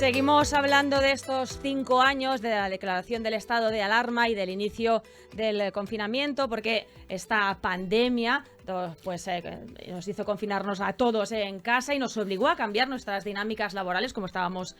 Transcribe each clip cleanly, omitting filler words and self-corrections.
Seguimos hablando de estos 5 años de la declaración del estado de alarma y del inicio del confinamiento, porque esta pandemia pues nos hizo confinarnos a todos en casa y nos obligó a cambiar nuestras dinámicas laborales, como estábamos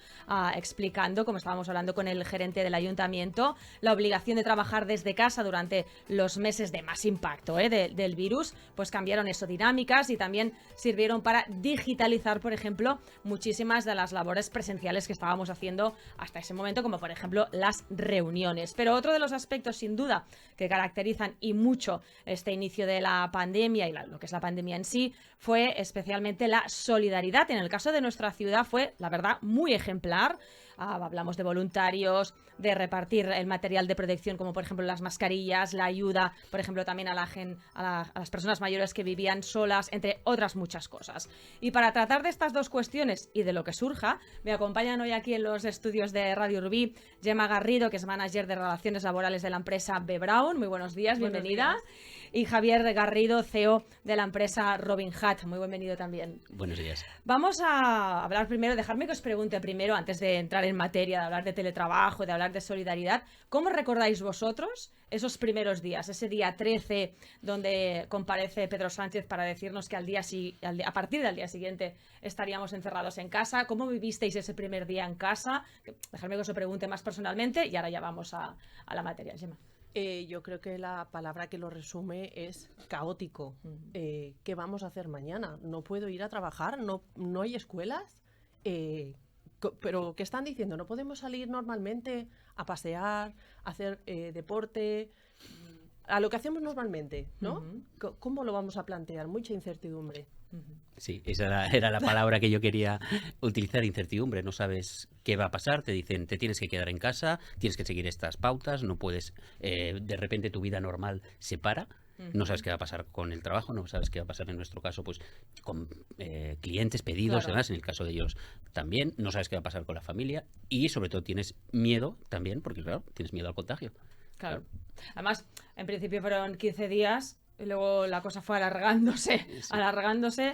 explicando, como estábamos hablando con el gerente del ayuntamiento, la obligación de trabajar desde casa durante los meses de más impacto del virus, pues cambiaron eso, dinámicas, y también sirvieron para digitalizar, por ejemplo, muchísimas de las labores presenciales que estábamos haciendo hasta ese momento, como por ejemplo las reuniones. Pero otro de los aspectos, sin duda, que caracterizan y mucho este inicio de la pandemia y lo que es la pandemia en sí, fue especialmente la solidaridad. En el caso de nuestra ciudad fue, la verdad, muy ejemplar. Hablamos de voluntarios, de repartir el material de protección, como por ejemplo las mascarillas, la ayuda, por ejemplo, también a las personas mayores que vivían solas, entre otras muchas cosas. Y para tratar de estas dos cuestiones y de lo que surja, me acompañan hoy aquí en los estudios de Radio Urbí Gemma Garrido, que es manager de Relaciones Laborales de la empresa B. Braun. Muy buenos días, bienvenida. Buenos días. Y Javier Garrido, CEO de la empresa Robin Hood. Muy bienvenido también. Buenos días. Vamos a hablar primero, dejarme que os pregunte primero, antes de entrar en materia, de hablar de teletrabajo, de hablar de solidaridad, ¿cómo recordáis vosotros esos primeros días? Ese día 13, donde comparece Pedro Sánchez para decirnos que a partir del día siguiente estaríamos encerrados en casa. ¿Cómo vivisteis ese primer día en casa? Dejadme que os lo pregunte más personalmente y ahora ya vamos a la materia, Gemma. Yo creo que la palabra que lo resume es caótico. ¿Qué vamos a hacer mañana? No puedo ir a trabajar, no hay escuelas. Pero ¿qué están diciendo? ¿No podemos salir normalmente a pasear, a hacer deporte? A lo que hacemos normalmente, ¿no? Uh-huh. ¿Cómo lo vamos a plantear? Mucha incertidumbre. Sí, esa era la palabra que yo quería utilizar, incertidumbre. No sabes qué va a pasar, te dicen te tienes que quedar en casa, tienes que seguir estas pautas, no puedes, de repente tu vida normal se para. No sabes qué va a pasar con el trabajo, no sabes qué va a pasar en nuestro caso pues con clientes, pedidos, claro. Demás, en el caso de ellos también, no sabes qué va a pasar con la familia y sobre todo tienes miedo también, porque claro, tienes miedo al contagio. Claro. Además, en principio fueron 15 días y luego la cosa fue alargándose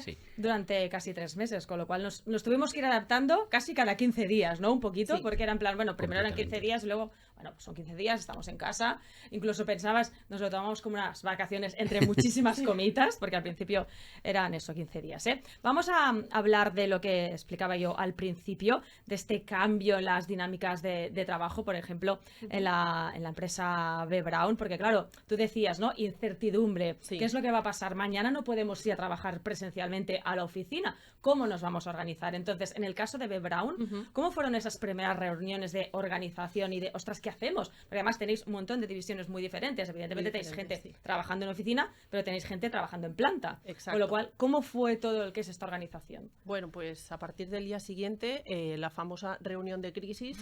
sí. Durante casi 3 meses, con lo cual nos tuvimos que ir adaptando casi cada 15 días, ¿no? Un poquito, sí. Porque era en plan, bueno, primero eran 15 días y luego, bueno, pues son 15 días, estamos en casa. Incluso pensabas, nos lo tomamos como unas vacaciones entre muchísimas comitas, porque al principio eran eso, 15 días, ¿eh? Vamos a hablar de lo que explicaba yo al principio, de este cambio en las dinámicas de trabajo, por ejemplo, en la empresa B. Braun, porque claro, tú decías, ¿no? Incertidumbre. Sí. ¿Qué es lo que va a pasar? Mañana no podemos ir a trabajar presencialmente a la oficina. ¿Cómo nos vamos a organizar? Entonces, en el caso de B. Braun, ¿cómo fueron esas primeras reuniones de organización y de, ostras, ¿qué hacemos? Porque además tenéis un montón de divisiones muy diferentes. Evidentemente tenéis gente trabajando en oficina, pero tenéis gente trabajando en planta. Exacto. Con lo cual, ¿cómo fue todo el que es esta organización? Bueno, pues a partir del día siguiente, la famosa reunión de crisis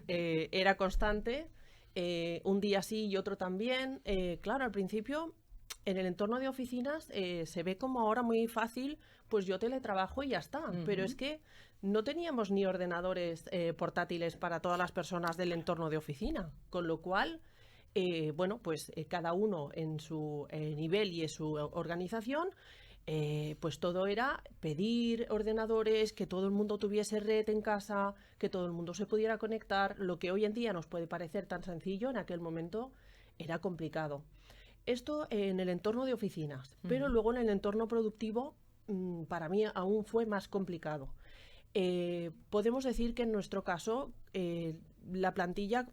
era constante. Un día sí y otro también. Claro, al principio, en el entorno de oficinas se ve como ahora muy fácil, pues yo teletrabajo y ya está. Uh-huh. Pero es que no teníamos ni ordenadores portátiles para todas las personas del entorno de oficina. Con lo cual, bueno, pues cada uno en su nivel y en su organización, pues todo era pedir ordenadores, que todo el mundo tuviese red en casa, que todo el mundo se pudiera conectar. Lo que hoy en día nos puede parecer tan sencillo, en aquel momento era complicado. Esto en el entorno de oficinas, pero luego en el entorno productivo para mí aún fue más complicado. Podemos decir que en nuestro caso la plantilla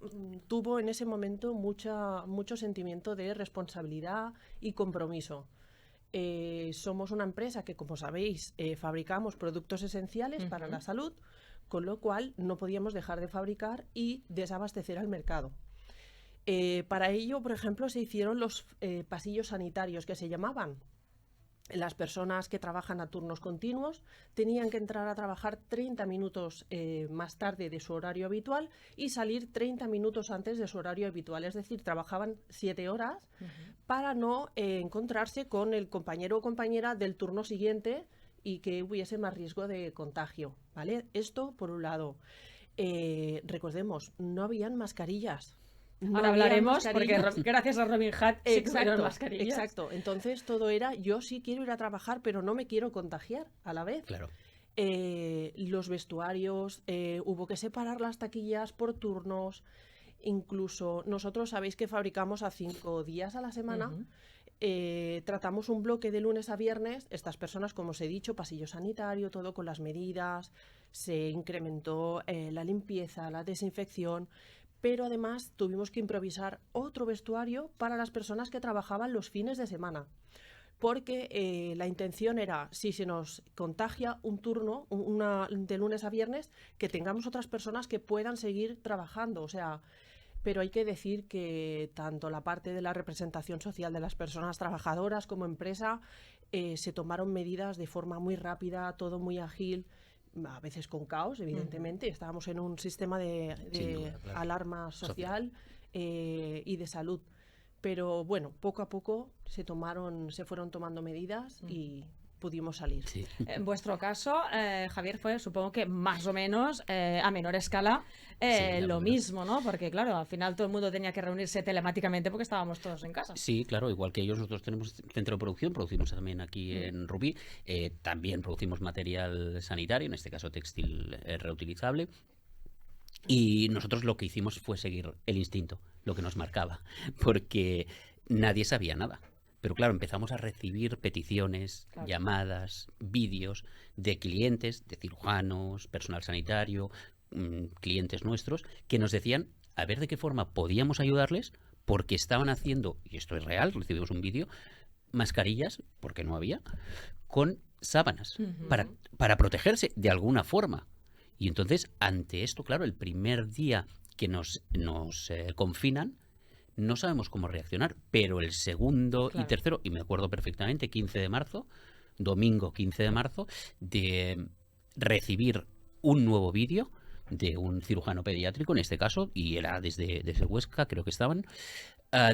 tuvo en ese momento mucho sentimiento de responsabilidad y compromiso. Somos una empresa que, como sabéis, fabricamos productos esenciales para la salud, con lo cual no podíamos dejar de fabricar y desabastecer al mercado. Para ello, por ejemplo, se hicieron los pasillos sanitarios que se llamaban. Las personas que trabajan a turnos continuos tenían que entrar a trabajar 30 minutos más tarde de su horario habitual y salir 30 minutos antes de su horario habitual. Es decir, trabajaban 7 horas para no encontrarse con el compañero o compañera del turno siguiente y que hubiese más riesgo de contagio, ¿vale? Esto por un lado. Recordemos, no habían mascarillas. Ahora hablaremos, porque gracias a Robin Hood sí que fueron mascarillas. Exacto. Entonces todo era, yo sí quiero ir a trabajar, pero no me quiero contagiar a la vez. Claro. los vestuarios, hubo que separar las taquillas por turnos. Incluso nosotros sabéis que fabricamos a 5 días a la semana. Tratamos un bloque de lunes a viernes. Estas personas, como os he dicho, pasillo sanitario, todo con las medidas. Se incrementó la limpieza, la desinfección. Pero además tuvimos que improvisar otro vestuario para las personas que trabajaban los fines de semana. Porque la intención era, si se nos contagia un turno de lunes a viernes, que tengamos otras personas que puedan seguir trabajando. O sea, pero hay que decir que tanto la parte de la representación social de las personas trabajadoras como empresa se tomaron medidas de forma muy rápida, todo muy ágil, a veces con caos, evidentemente. Estábamos en un sistema de duda, claro, alarma social y de salud. Pero bueno, poco a poco se fueron tomando medidas y pudimos salir. Sí. En vuestro caso, Javier, fue supongo que más o menos a menor escala lo mismo, ¿no? Porque claro, al final todo el mundo tenía que reunirse telemáticamente porque estábamos todos en casa. Sí, claro, igual que ellos, nosotros tenemos centro de producción, producimos también aquí en Rubí, también producimos material sanitario, en este caso textil reutilizable. Y nosotros lo que hicimos fue seguir el instinto, lo que nos marcaba, porque nadie sabía nada. Pero claro, empezamos a recibir peticiones, llamadas, vídeos de clientes, de cirujanos, personal sanitario, clientes nuestros, que nos decían a ver de qué forma podíamos ayudarles, porque estaban haciendo, y esto es real, recibimos un vídeo, mascarillas, porque no había, con sábanas, para protegerse de alguna forma. Y entonces, ante esto, claro, el primer día que nos confinan, no sabemos cómo reaccionar, pero el segundo y tercero, y me acuerdo perfectamente, 15 de marzo, domingo 15 de marzo, de recibir un nuevo vídeo de un cirujano pediátrico, en este caso, y era desde Huesca, creo que estaban,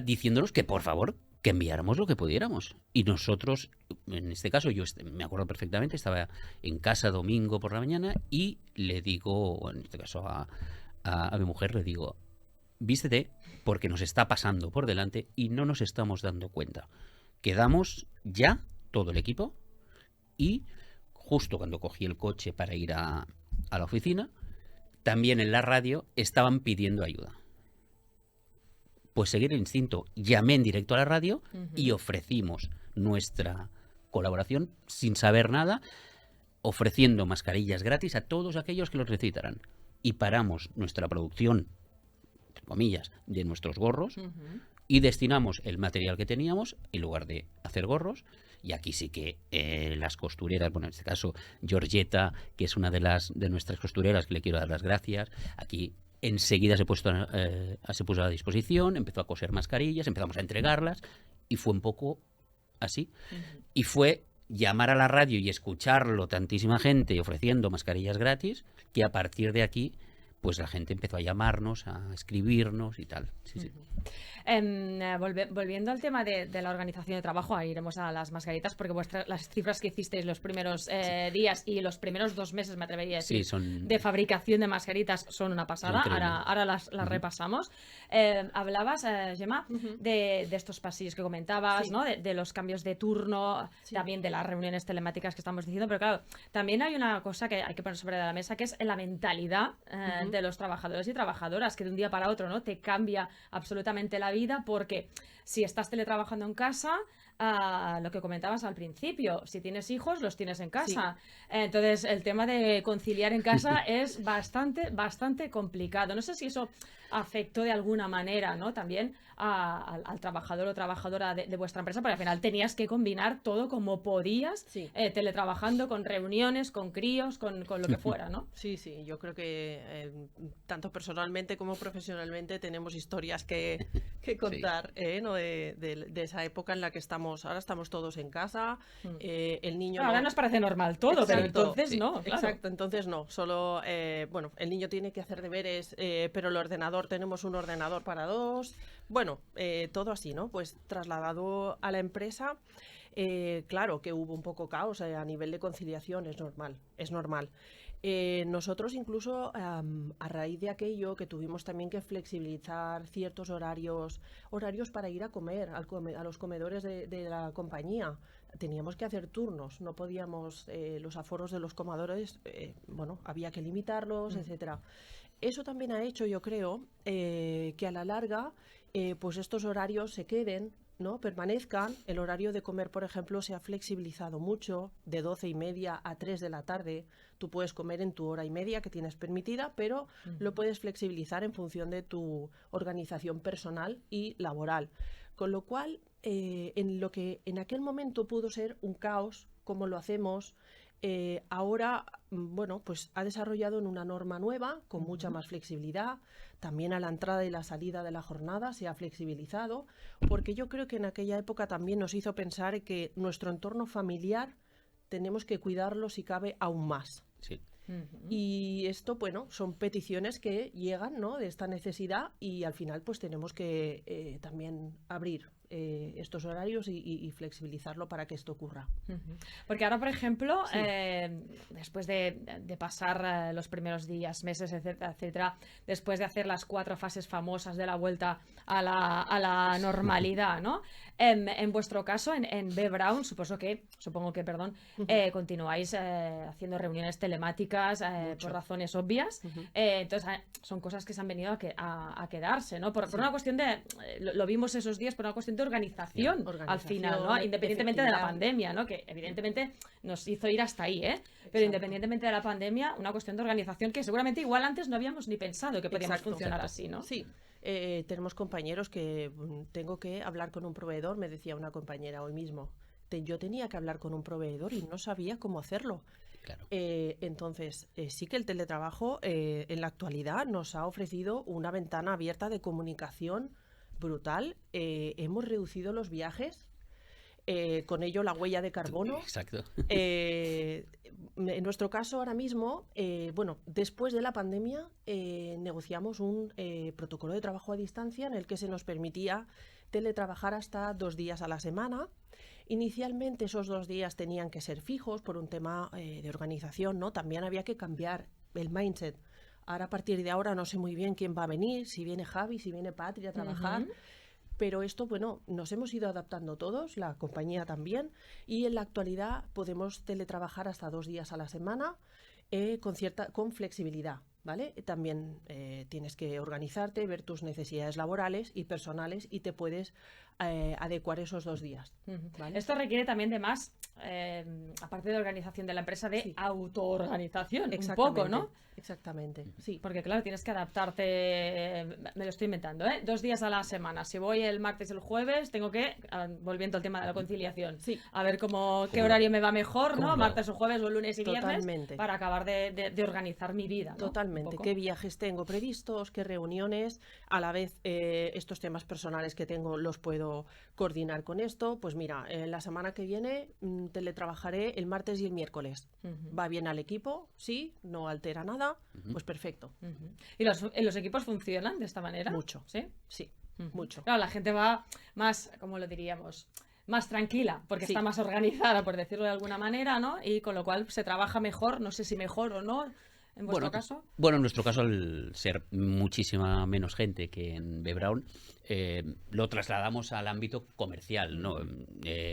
diciéndonos que por favor que enviáramos lo que pudiéramos. Y nosotros, en este caso, yo me acuerdo perfectamente, estaba en casa domingo por la mañana y le digo, en este caso a mi mujer, le digo, vístete porque nos está pasando por delante y no nos estamos dando cuenta. Quedamos ya todo el equipo y justo cuando cogí el coche para ir a la oficina, también en la radio estaban pidiendo ayuda. Pues seguir el instinto, llamé en directo a la radio y ofrecimos nuestra colaboración sin saber nada, ofreciendo mascarillas gratis a todos aquellos que los necesitaran. Y paramos nuestra producción, entre comillas, de nuestros gorros y destinamos el material que teníamos, en lugar de hacer gorros, y aquí sí que las costureras, bueno, en este caso Georgetta, que es una de nuestras costureras, que le quiero dar las gracias, aquí enseguida se puso a disposición, empezó a coser mascarillas, empezamos a entregarlas y fue un poco así. Y fue llamar a la radio y escucharlo tantísima gente ofreciendo mascarillas gratis, que a partir de aquí pues la gente empezó a llamarnos, a escribirnos y tal. Sí, sí. Volviendo al tema de la organización de trabajo, ahí iremos a las mascaritas, porque las cifras que hicisteis los primeros días y los primeros 2 meses, me atrevería a decir, de fabricación de mascaritas son una pasada. Ahora las repasamos. Hablabas, Gemma, de estos pasillos que comentabas, ¿no? De los cambios de turno, también de las reuniones telemáticas que estamos diciendo, pero claro, también hay una cosa que hay que poner sobre la mesa, que es la mentalidad de los trabajadores y trabajadoras, que de un día para otro, ¿no?, te cambia absolutamente la vida, porque si estás teletrabajando en casa, lo que comentabas al principio, si tienes hijos, los tienes en casa. Entonces, el tema de conciliar en casa es bastante complicado. No sé si eso afectó de alguna manera, ¿no?, también al trabajador o trabajadora de vuestra empresa, porque al final tenías que combinar todo como podías, teletrabajando, con reuniones, con críos, con lo que fuera, ¿no? Sí, yo creo que tanto personalmente como profesionalmente tenemos historias que contar, ¿no? de esa época en la que ahora estamos todos en casa, el niño... Ahora nos parece normal todo, pero entonces no, claro. Exacto, entonces no, solo, bueno, el niño tiene que hacer deberes, pero el ordenador, tenemos un ordenador para 2, bueno, todo así, ¿no? Pues trasladado a la empresa, claro que hubo un poco caos a nivel de conciliación, es normal. Nosotros incluso a raíz de aquello que tuvimos también que flexibilizar ciertos horarios para ir a comer a los comedores de la compañía. teníamos que hacer turnos, no podíamos, los aforos de los comadores, bueno, había que limitarlos, etcétera. Eso también ha hecho, yo creo, que a la larga, pues estos horarios se queden, ¿no? Permanezcan. El horario de comer, por ejemplo, se ha flexibilizado mucho, de 12:30 a 3 de la tarde. Tú puedes comer en tu hora y media que tienes permitida, pero lo puedes flexibilizar en función de tu organización personal y laboral. Con lo cual, en lo que en aquel momento pudo ser un caos, como lo hacemos, ahora, bueno, pues ha desarrollado en una norma nueva, con mucha más flexibilidad. También a la entrada y la salida de la jornada se ha flexibilizado, porque yo creo que en aquella época también nos hizo pensar que nuestro entorno familiar tenemos que cuidarlo, si cabe, aún más. Sí. Y esto, bueno, son peticiones que llegan, ¿no?, de esta necesidad, y al final pues tenemos que también abrir estos horarios y flexibilizarlo para que esto ocurra. Porque ahora, por ejemplo, después de pasar los primeros días, meses, etcétera, etcétera, después de hacer las 4 fases famosas de la vuelta a la normalidad, ¿no? En vuestro caso, en B. Braun, supongo que, continuáis haciendo reuniones telemáticas por razones obvias. Entonces, son cosas que se han venido a quedarse, ¿no? Por una cuestión de, lo vimos esos días, por una cuestión de organización al final, ¿no? Independientemente de la pandemia, ¿no? Que evidentemente nos hizo ir hasta ahí, ¿eh? Pero independientemente de la pandemia, una cuestión de organización que seguramente igual antes no habíamos ni pensado que podíamos funcionar así, ¿no? Sí. Tenemos compañeros que tengo que hablar con un proveedor, me decía una compañera hoy mismo. Yo tenía que hablar con un proveedor y no sabía cómo hacerlo. Claro. Entonces, sí que el teletrabajo en la actualidad nos ha ofrecido una ventana abierta de comunicación brutal. Hemos reducido los viajes, con ello la huella de carbono. Exacto. En nuestro caso ahora mismo, bueno, después de la pandemia negociamos un protocolo de trabajo a distancia en el que se nos permitía teletrabajar hasta 2 días a la semana. Inicialmente esos 2 días tenían que ser fijos por un tema de organización, ¿no? También había que cambiar el mindset. Ahora, a partir de ahora, no sé muy bien quién va a venir, si viene Javi, si viene Patri a trabajar. Pero esto, bueno, nos hemos ido adaptando todos, la compañía también, y en la actualidad podemos teletrabajar hasta 2 días a la semana con flexibilidad, ¿vale? También tienes que organizarte, ver tus necesidades laborales y personales y te puedes adecuar esos 2 días. ¿Vale? Esto requiere también de más, aparte de organización de la empresa, de autoorganización, un poco, ¿no? Exactamente, sí. Porque claro, tienes que adaptarte, me lo estoy inventando, 2 días a la semana. Si voy el martes y el jueves, tengo que, volviendo al tema de la conciliación, a ver qué horario me va mejor, ¿no? Martes o jueves o lunes y viernes, para acabar de organizar mi vida, ¿no? Totalmente. ¿Qué viajes tengo previstos? ¿Qué reuniones? A la vez, estos temas personales que tengo los puedo coordinar con esto. Pues mira, la semana que viene teletrabajaré el martes y el miércoles. ¿Va bien al equipo? Sí, no altera nada. Pues perfecto. ¿Y los equipos funcionan de esta manera? Mucho. ¿Sí? Sí, mucho. Claro, la gente va más, ¿cómo lo diríamos?, más tranquila, porque está más organizada, por decirlo de alguna manera, ¿no? Y con lo cual se trabaja mejor, no sé si mejor o no, en vuestro caso. Bueno, en nuestro caso, al ser muchísima menos gente que en B. Braun, lo trasladamos al ámbito comercial, ¿no?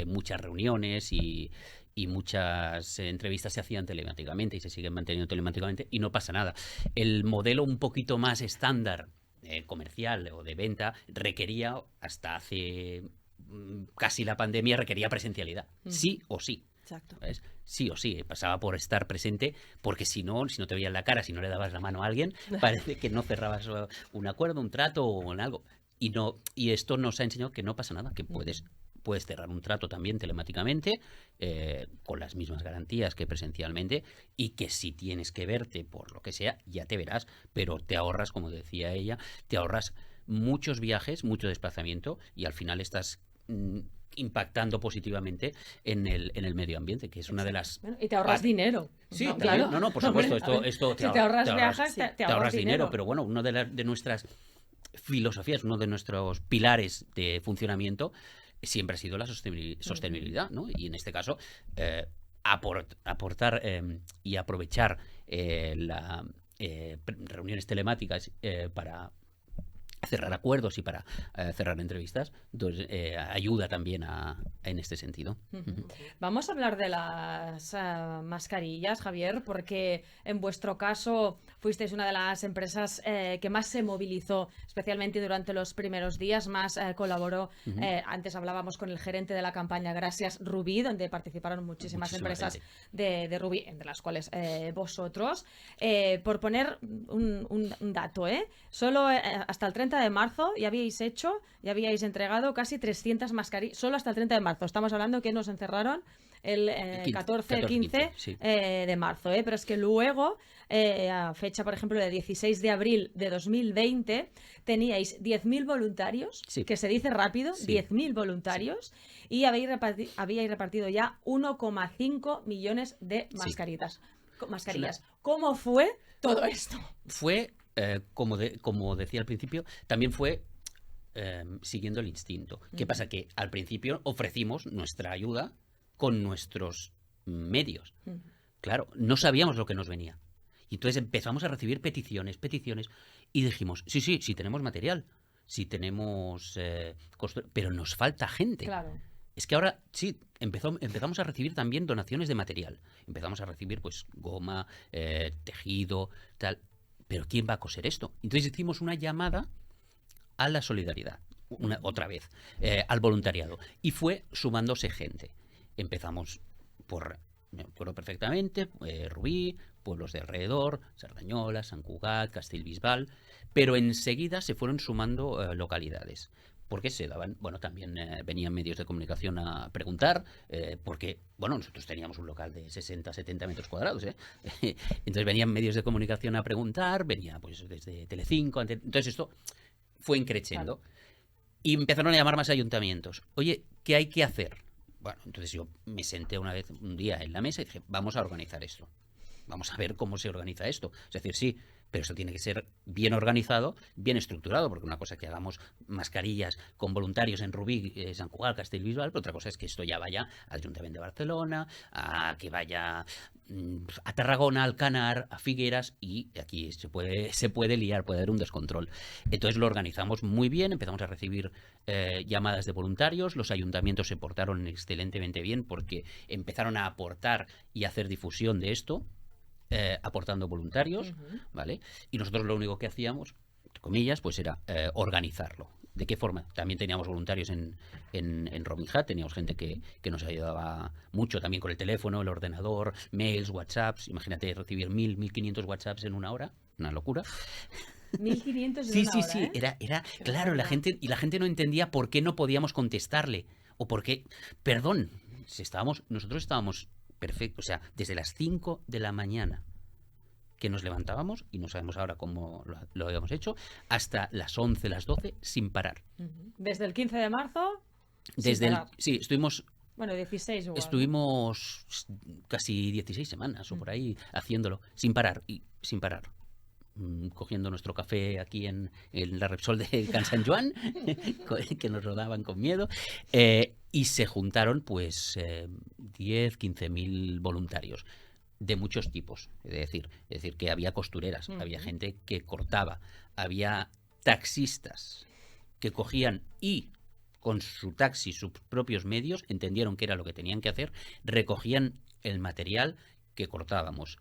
Muchas reuniones y muchas entrevistas se hacían telemáticamente y se siguen manteniendo telemáticamente y no pasa nada. El modelo un poquito más estándar comercial o de venta requería, hasta hace casi la pandemia, requería presencialidad, sí o sí. Exacto. ¿Ves? Sí o sí, pasaba por estar presente, porque si no te veían la cara, si no le dabas la mano a alguien, parece que no cerrabas un acuerdo, un trato o algo. Y esto nos ha enseñado que no pasa nada, que puedes cerrar un trato también telemáticamente, con las mismas garantías que presencialmente, y que si tienes que verte por lo que sea, ya te verás, pero te ahorras, como decía ella, te ahorras muchos viajes, mucho desplazamiento, y al final estás impactando positivamente en el medio ambiente, que es una de las... Bueno, y te ahorras dinero. Sí, no, claro. No, por supuesto. Si te ahorras viajes, te ahorras dinero. Pero bueno, una de nuestras filosofías, uno de nuestros pilares de funcionamiento siempre ha sido la sostenibilidad, ¿no? Y en este caso, aportar y aprovechar las reuniones telemáticas para cerrar acuerdos y para cerrar entrevistas, entonces ayuda también en este sentido. Vamos a hablar de las mascarillas, Javier, porque en vuestro caso fuisteis una de las empresas que más se movilizó, especialmente durante los primeros días, más colaboró. Antes hablábamos con el gerente de la campaña Gracias Rubí, donde participaron muchísimas empresas de Rubí, entre las cuales vosotros. Por poner un dato, solo hasta el 30 de marzo ya habíais entregado casi 300 mascarillas, solo hasta el 30 de marzo. Estamos hablando que nos encerraron el 14-15 sí. De marzo, pero es que luego, a fecha, por ejemplo, de 16 de abril de 2020, teníais 10.000 voluntarios, Sí. que se dice rápido, Sí. 10.000 voluntarios, y habíais repartido ya 1,5 millones de mascarillas. ¿Cómo fue todo esto? Fue, como decía al principio, también fue siguiendo el instinto. ¿Qué pasa? Que al principio ofrecimos nuestra ayuda con nuestros medios. Claro, no sabíamos lo que nos venía. Y entonces empezamos a recibir peticiones, y dijimos, sí tenemos material, sí tenemos pero nos falta gente. Claro. Es que ahora sí, empezamos a recibir también donaciones de material. Empezamos a recibir pues goma, tejido, tal. Pero ¿quién va a coser esto? Entonces hicimos una llamada a la solidaridad, otra vez, al voluntariado. Y fue sumándose gente. Empezamos me acuerdo perfectamente, Rubí, pueblos de alrededor, Sardañola, Sant Cugat, Castellbisbal, pero enseguida se fueron sumando localidades. Porque se daban, también venían medios de comunicación a preguntar, porque, nosotros teníamos un local de 60, 70 metros cuadrados, entonces venían medios de comunicación a preguntar, venía pues desde Telecinco, entonces esto fue increciendo. Claro. Y empezaron a llamar más ayuntamientos. Oye, ¿qué hay que hacer? Bueno, entonces yo me senté un día en la mesa y dije, vamos a organizar esto. Vamos a ver cómo se organiza esto. Es decir, sí, pero eso tiene que ser bien organizado, bien estructurado, porque una cosa es que hagamos mascarillas con voluntarios en Rubí, Sant Cugat, Castellbisbal, pero otra cosa es que esto ya vaya al Ayuntamiento de Barcelona, que vaya a Tarragona, al Alcanar, a Figueras, y aquí se puede liar, puede haber un descontrol. Entonces lo organizamos muy bien, empezamos a recibir llamadas de voluntarios, los ayuntamientos se portaron excelentemente bien porque empezaron a aportar y a hacer difusión de esto, aportando voluntarios, ¿vale? Y nosotros lo único que hacíamos, entre comillas, pues era organizarlo. ¿De qué forma? También teníamos voluntarios en Robin Hood, teníamos gente que nos ayudaba mucho también con el teléfono, el ordenador, mails, WhatsApps. Imagínate recibir 1.000, 1.500 WhatsApps en una hora, una locura. 1.500 sí, en una hora, sí, era claro, la gente no entendía por qué no podíamos contestarle, o por qué, perdón, nosotros estábamos perfectos, o sea, desde las 5 de la mañana que nos levantábamos, y no sabemos ahora cómo lo habíamos hecho, hasta las 11, las 12, sin parar. Desde el 15 de marzo, sí, estuvimos... 16 igual. Estuvimos casi 16 semanas o por ahí haciéndolo, sin parar, cogiendo nuestro café aquí en la Repsol de Can Sant Joan, que nos rodaban con miedo, y se juntaron pues 10, 15.000 voluntarios de muchos tipos, es decir que había costureras, había gente que cortaba, había taxistas que cogían y con su taxi, sus propios medios, entendieron qué era lo que tenían que hacer, recogían el material que cortábamos,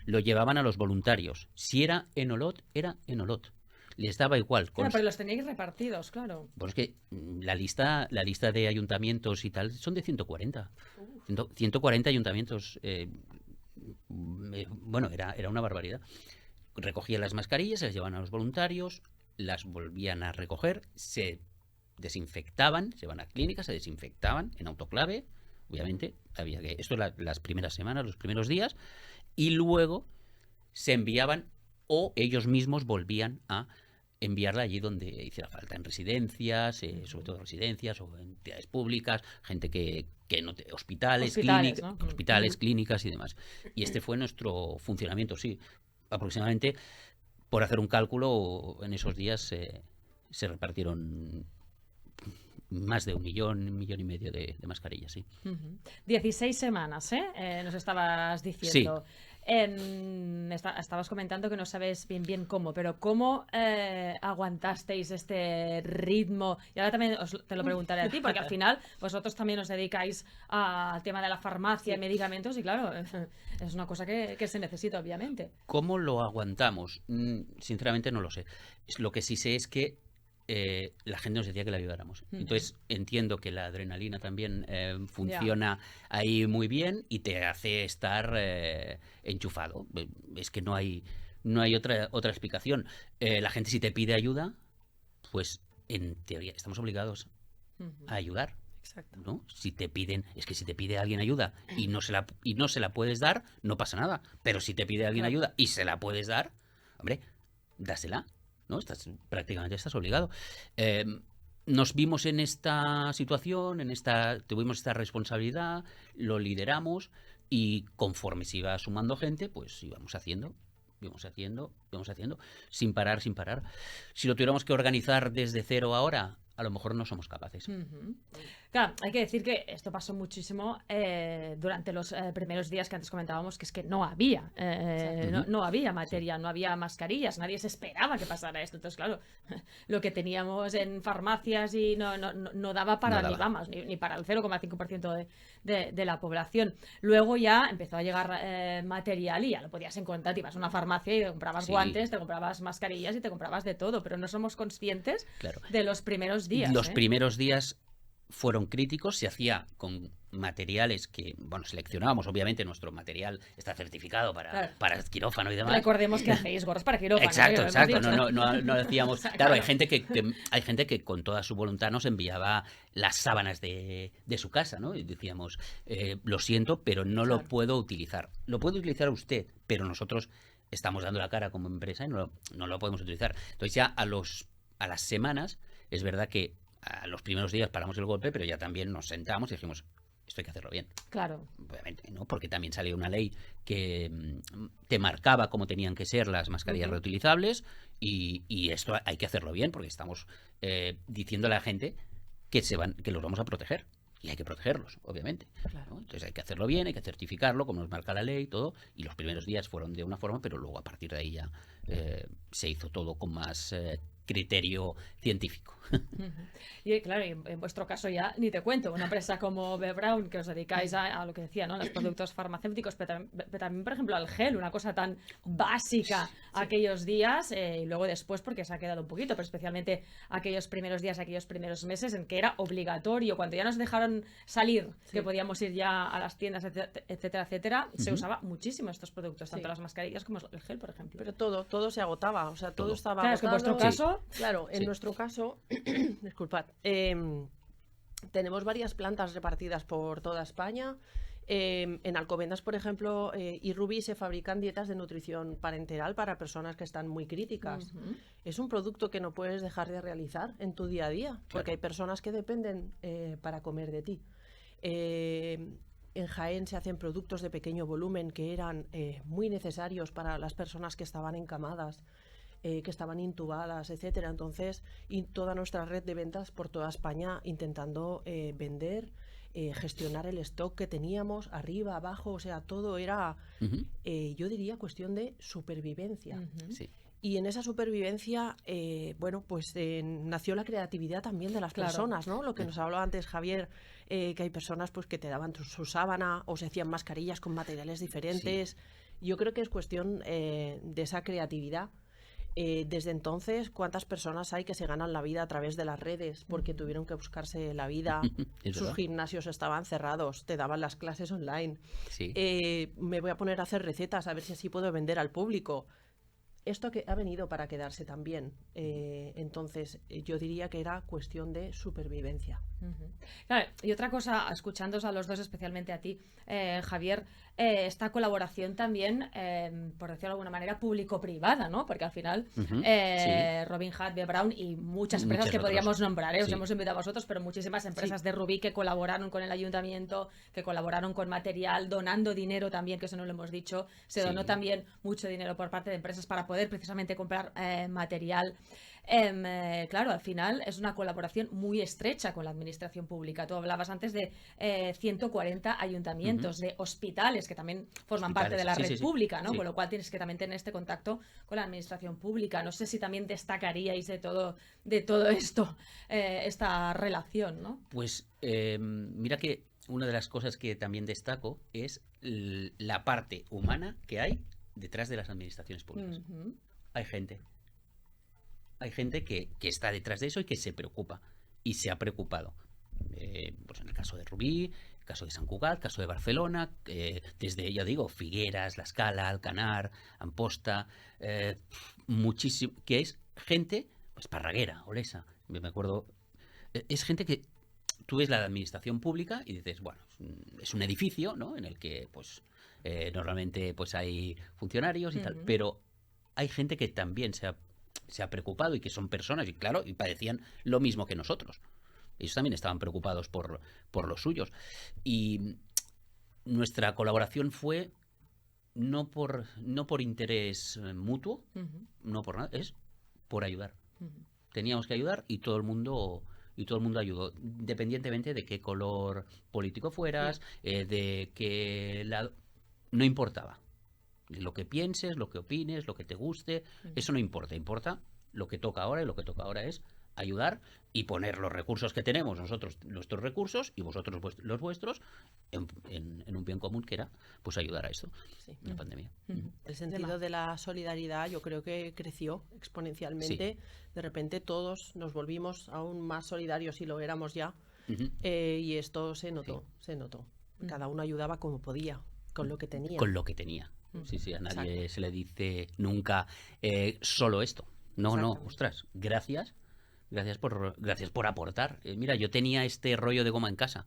lo llevaban a los voluntarios. Si era en Olot, era en Olot. Les daba igual. Pero los teníais repartidos, claro. Pues es que la lista de ayuntamientos y tal son de 140. 140 ayuntamientos. Era una barbaridad. Recogían las mascarillas, se las llevaban a los voluntarios, las volvían a recoger, se desinfectaban, se van a clínicas, se desinfectaban en autoclave. Obviamente, había que... Esto las primeras semanas, los primeros días. Y luego se enviaban, o ellos mismos volvían a enviarla allí donde hiciera falta, en residencias, sobre todo residencias o en entidades públicas, gente que no hospitales, clínicas, ¿no? Hospitales, clínicas y demás. Y este fue nuestro funcionamiento, sí. Aproximadamente, por hacer un cálculo, en esos días se repartieron más de 1 millón, 1,5 millones de mascarillas, sí. 16 semanas, nos estabas diciendo. Sí. Estabas comentando que no sabes bien cómo, pero ¿cómo aguantasteis este ritmo? Y ahora también te lo preguntaré a ti, porque al final vosotros también os dedicáis al tema de la farmacia y medicamentos, y claro, es una cosa que se necesita, obviamente. ¿Cómo lo aguantamos? Sinceramente no lo sé. Lo que sí sé es que la gente nos decía que le ayudáramos. Entonces entiendo que la adrenalina también funciona ahí muy bien y te hace estar enchufado. Es que no hay otra explicación. La gente, si te pide ayuda, pues en teoría estamos obligados a ayudar. Exacto. ¿No? Si te pide alguien ayuda y no se la puedes dar, no pasa nada. Pero si te pide alguien ayuda y se la puedes dar, hombre, dásela, ¿no? Prácticamente estás obligado. Nos vimos en esta situación, tuvimos esta responsabilidad, lo lideramos y conforme se iba sumando gente, pues íbamos haciendo, sin parar. Si lo tuviéramos que organizar desde cero ahora, a lo mejor no somos capaces. Claro, hay que decir que esto pasó muchísimo durante los primeros días que antes comentábamos, que es que no había no había material, no había mascarillas, nadie se esperaba que pasara esto. Entonces, claro, lo que teníamos en farmacias y no daba para ni para el 0,5% de la población. Luego ya empezó a llegar material y ya lo podías encontrar. Te ibas a una farmacia y te comprabas guantes, te comprabas mascarillas y te comprabas de todo, pero no somos conscientes de los primeros días. Los primeros días fueron críticos, se hacía con materiales que, bueno, seleccionábamos, obviamente nuestro material está certificado para quirófano y demás. Recordemos que hacéis gorros para quirófano. Exacto, no decíamos... Claro, hay gente que con toda su voluntad nos enviaba las sábanas de su casa, ¿no? Y decíamos, lo siento, pero no lo puedo utilizar. Lo puede utilizar usted, pero nosotros estamos dando la cara como empresa y no lo podemos utilizar. Entonces ya a las semanas, es verdad que a los primeros días paramos el golpe, pero ya también nos sentamos y dijimos, esto hay que hacerlo bien. Claro. Obviamente, ¿no? Porque también salió una ley que te marcaba cómo tenían que ser las mascarillas reutilizables y esto hay que hacerlo bien porque estamos diciendo a la gente que los vamos a proteger. Y hay que protegerlos, obviamente. Claro. ¿no? Entonces hay que hacerlo bien, hay que certificarlo, como nos marca la ley y todo. Y los primeros días fueron de una forma, pero luego a partir de ahí ya se hizo todo con más criterio científico. Y claro, en vuestro caso ya ni te cuento, una empresa como B. Braun, que os dedicáis a lo que decía, ¿no? Los productos farmacéuticos, pero también, por ejemplo, al gel, una cosa tan básica aquellos días, y luego después, porque se ha quedado un poquito, pero especialmente aquellos primeros días, aquellos primeros meses, en que era obligatorio, cuando ya nos dejaron salir, que podíamos ir ya a las tiendas, etcétera, se usaba muchísimo estos productos, tanto las mascarillas como el gel, por ejemplo. Pero todo se agotaba, o sea, todo estaba agotado. Es que en vuestro caso... Claro, en nuestro caso, disculpad, tenemos varias plantas repartidas por toda España. En Alcobendas, por ejemplo, y Rubí se fabrican dietas de nutrición parenteral para personas que están muy críticas. Es un producto que no puedes dejar de realizar en tu día a día, porque hay personas que dependen para comer de ti. En Jaén se hacen productos de pequeño volumen que eran muy necesarios para las personas que estaban encamadas, que estaban intubadas, etcétera. Entonces, y toda nuestra red de ventas por toda España intentando vender, gestionar el stock que teníamos arriba, abajo, o sea, todo era, yo diría, cuestión de supervivencia. Sí. Y en esa supervivencia, bueno, pues nació la creatividad también de las personas, ¿no? Lo que nos habló antes Javier, que hay personas pues que te daban su sábana o se hacían mascarillas con materiales diferentes. Sí. Yo creo que es cuestión de esa creatividad. Desde entonces, ¿cuántas personas hay que se ganan la vida a través de las redes porque tuvieron que buscarse la vida? Sus gimnasios estaban cerrados, te daban las clases online. Sí. Me voy a poner a hacer recetas a ver si así puedo vender al público. Esto que ha venido para quedarse también. Entonces, yo diría que era cuestión de supervivencia. Claro, y otra cosa, escuchándoos a los dos, especialmente a ti, Javier, esta colaboración también, por decirlo de alguna manera, público-privada, ¿no? Porque al final, Robin Hood, B. Braun y muchas empresas que podríamos nombrar, os hemos invitado a vosotros, pero muchísimas empresas de Rubí que colaboraron con el ayuntamiento, que colaboraron con material, donando dinero también, que eso no lo hemos dicho, se donó también mucho dinero por parte de empresas para poder poder precisamente comprar material. Claro, al final es una colaboración muy estrecha con la administración pública. Tú hablabas antes de 140 ayuntamientos, de hospitales que también forman parte de la red pública, ¿no? Sí. Con lo cual tienes que también tener este contacto con la administración pública. No sé si también destacaríais de todo esto, esta relación, ¿no? Pues mira que una de las cosas que también destaco es la parte humana que hay detrás de las administraciones públicas. Hay gente. Hay gente que está detrás de eso y que se preocupa y se ha preocupado. Pues en el caso de Rubí, el caso de Sant Cugat, el caso de Barcelona, desde, ya digo, Figueras, La Scala, Alcanar, Amposta, muchísimo, que es gente, pues Parraguera, Olesa, me acuerdo, es gente que tú ves la administración pública y dices, bueno, es un edificio, ¿no? En el que, pues, normalmente pues hay funcionarios y tal, pero hay gente que también se ha preocupado y que son personas, y claro, y padecían lo mismo que nosotros. Ellos también estaban preocupados por los suyos. Y nuestra colaboración fue no por interés mutuo, no por nada, es por ayudar. Teníamos que ayudar y todo el mundo ayudó, independientemente de qué color político fueras, de qué lado, no importaba. Lo que pienses, lo que opines, lo que te guste, eso no importa. Importa lo que toca ahora, y lo que toca ahora es ayudar y poner los recursos que tenemos, nosotros nuestros recursos y vosotros los vuestros, en un bien común, que era pues ayudar a esto, la pandemia. El sentido de la solidaridad yo creo que creció exponencialmente. De repente todos nos volvimos aún más solidarios y lo éramos ya. Y esto se notó. Cada uno ayudaba como podía, con lo que tenía. Con lo que tenía. Sí, a nadie se le dice nunca solo esto. No, ostras, gracias por aportar. Mira, yo tenía este rollo de goma en casa.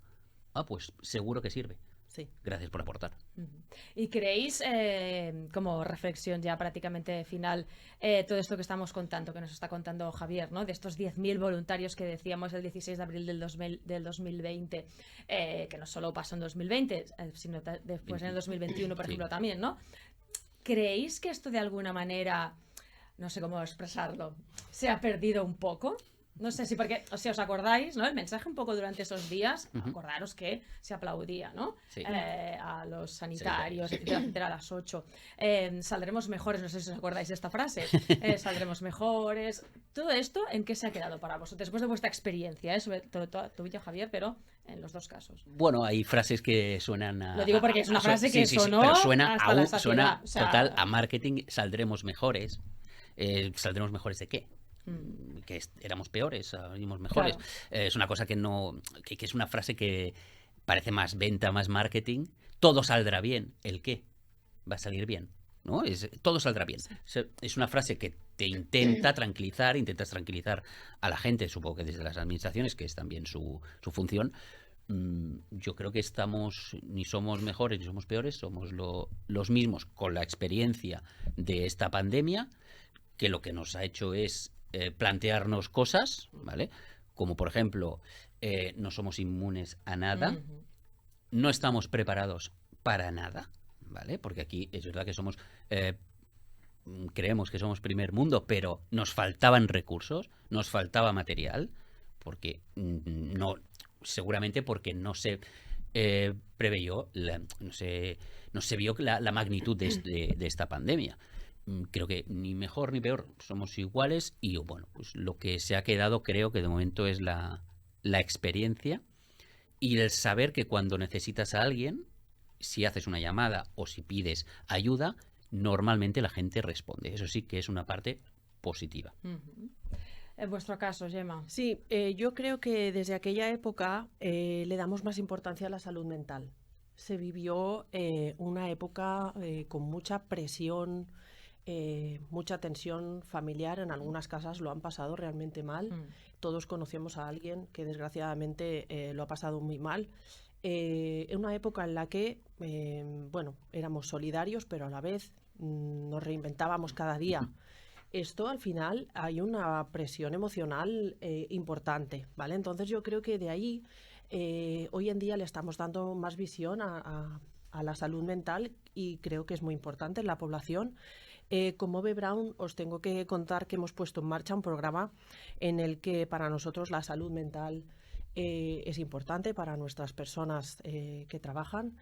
Pues seguro que sirve. Sí. Gracias por aportar. ¿Y creéis, como reflexión ya prácticamente final, todo esto que estamos contando, que nos está contando Javier, ¿no? De estos 10.000 voluntarios que decíamos el 16 de abril del 2020, que no solo pasó en 2020, sino después en el 2021, por ejemplo, también, ¿no? ¿Creéis que esto de alguna manera, no sé cómo expresarlo, se ha perdido un poco? No sé si porque, si os acordáis, ¿no? El mensaje un poco durante esos días, acordaros que se aplaudía, ¿no? Sí. A los sanitarios, etcétera, a las 8. Saldremos mejores, no sé si os acordáis de esta frase. Saldremos mejores. Todo esto, ¿en qué se ha quedado para vosotros? Después de vuestra experiencia, sobre todo tuyo, Javier, pero en los dos casos. Bueno, hay frases que suenan a... Lo digo porque es una frase que sonó pero suena hasta la saciedad. Suena o sea, total a marketing. Saldremos mejores. ¿Saldremos mejores de qué? Que éramos peores, salimos mejores. Claro. Es una cosa que no, que es una frase que parece más venta, más marketing. Todo saldrá bien. ¿El qué? Va a salir bien, ¿no? Todo saldrá bien. Sí. Es una frase que te intentas tranquilizar a la gente, supongo que desde las administraciones, que es también su función. Yo creo que ni somos mejores ni somos peores, somos los mismos con la experiencia de esta pandemia, que lo que nos ha hecho es plantearnos cosas, ¿vale? Como por ejemplo, no somos inmunes a nada, no estamos preparados para nada, ¿vale? Porque aquí es verdad que creemos que somos primer mundo, pero nos faltaban recursos, nos faltaba material, porque seguramente porque no se preveyó, no se vio la magnitud de esta pandemia. Creo que ni mejor ni peor, somos iguales, y bueno, pues lo que se ha quedado creo que de momento es la experiencia y el saber que cuando necesitas a alguien, si haces una llamada o si pides ayuda, normalmente la gente responde. Eso sí que es una parte positiva. En vuestro caso, Gemma. Sí, yo creo que desde aquella época le damos más importancia a la salud mental. Se vivió una época con mucha presión, mucha tensión familiar. En algunas casas lo han pasado realmente mal. Todos conocemos a alguien que desgraciadamente lo ha pasado muy mal. En una época en la que, éramos solidarios, pero a la vez nos reinventábamos cada día. Esto al final hay una presión emocional importante, ¿vale? Entonces yo creo que de ahí hoy en día le estamos dando más visión a la salud mental, y creo que es muy importante en la población. Como B. Brown os tengo que contar que hemos puesto en marcha un programa en el que para nosotros la salud mental es importante para nuestras personas que trabajan.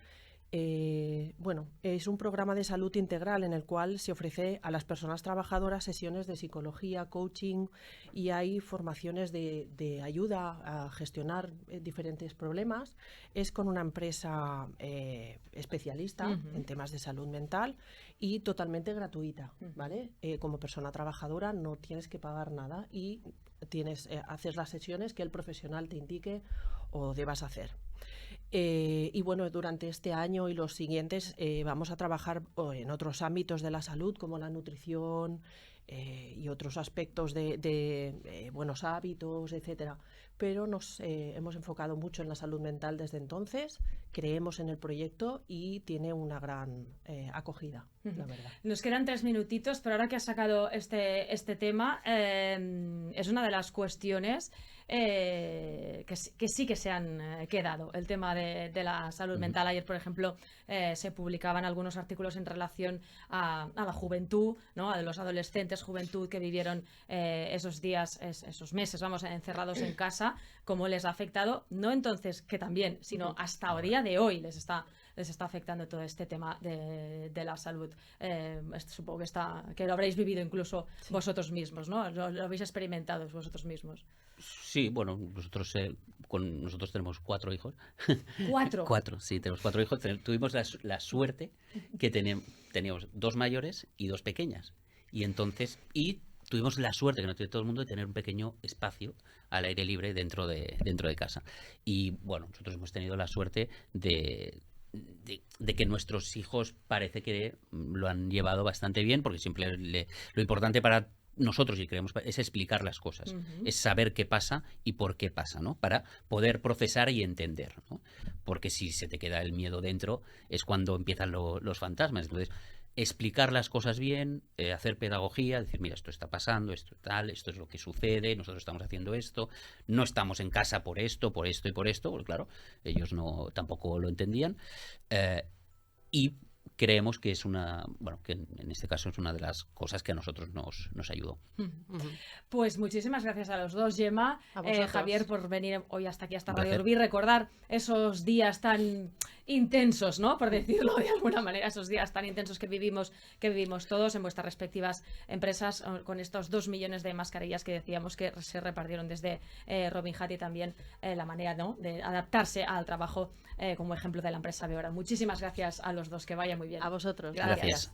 Bueno, es un programa de salud integral en el cual se ofrece a las personas trabajadoras sesiones de psicología, coaching, y hay formaciones de ayuda a gestionar diferentes problemas. Es con una empresa especialista en temas de salud mental y totalmente gratuita, ¿vale? Como persona trabajadora no tienes que pagar nada y haces las sesiones que el profesional te indique o debas hacer. Y bueno, durante este año y los siguientes vamos a trabajar en otros ámbitos de la salud, como la nutrición y otros aspectos de buenos hábitos, etcétera. Pero nos hemos enfocado mucho en la salud mental desde entonces, creemos en el proyecto y tiene una gran acogida, la verdad. Nos quedan 3 minutitos, pero ahora que has sacado este tema, es una de las cuestiones que sí que se han quedado, el tema de la salud mental. Ayer, por ejemplo, se publicaban algunos artículos en relación a la juventud, ¿no? A los adolescentes, juventud que vivieron esos días, esos meses, vamos, encerrados en casa, cómo les ha afectado, no entonces que también, sino hasta el día de hoy les está afectando todo este tema de la salud. Supongo que lo habréis vivido incluso vosotros mismos, ¿no? Lo habéis experimentado vosotros mismos. Sí, bueno, nosotros tenemos 4 hijos. ¿4? 4, sí, tenemos 4 hijos. Tuvimos la suerte que teníamos 2 mayores y 2 pequeñas. Y tuvimos la suerte, que no tiene todo el mundo, de tener un pequeño espacio al aire libre dentro de casa. Y bueno, nosotros hemos tenido la suerte de que nuestros hijos parece que lo han llevado bastante bien, porque siempre lo importante para nosotros, y creemos, es explicar las cosas, es saber qué pasa y por qué pasa, ¿no? Para poder procesar y entender, ¿no? Porque si se te queda el miedo dentro es cuando empiezan los fantasmas. Entonces, explicar las cosas bien, hacer pedagogía, decir, mira, esto está pasando, esto tal, esto es lo que sucede, nosotros estamos haciendo esto, no estamos en casa por esto y por esto, porque claro, ellos tampoco lo entendían, y creemos que que en este caso es una de las cosas que a nosotros nos ayudó. Pues muchísimas gracias a los dos, Gemma, Javier, por venir hoy hasta aquí, hasta Radio Rubí, recordar esos días tan intensos, ¿no? Por decirlo de alguna manera, esos días tan intensos que vivimos todos en vuestras respectivas empresas, con estos 2 millones de mascarillas que decíamos que se repartieron desde Robin Hood, y también la manera, ¿no?, de adaptarse al trabajo como ejemplo de la empresa B. Muchísimas gracias a los dos, que vaya muy bien. A vosotros. Gracias.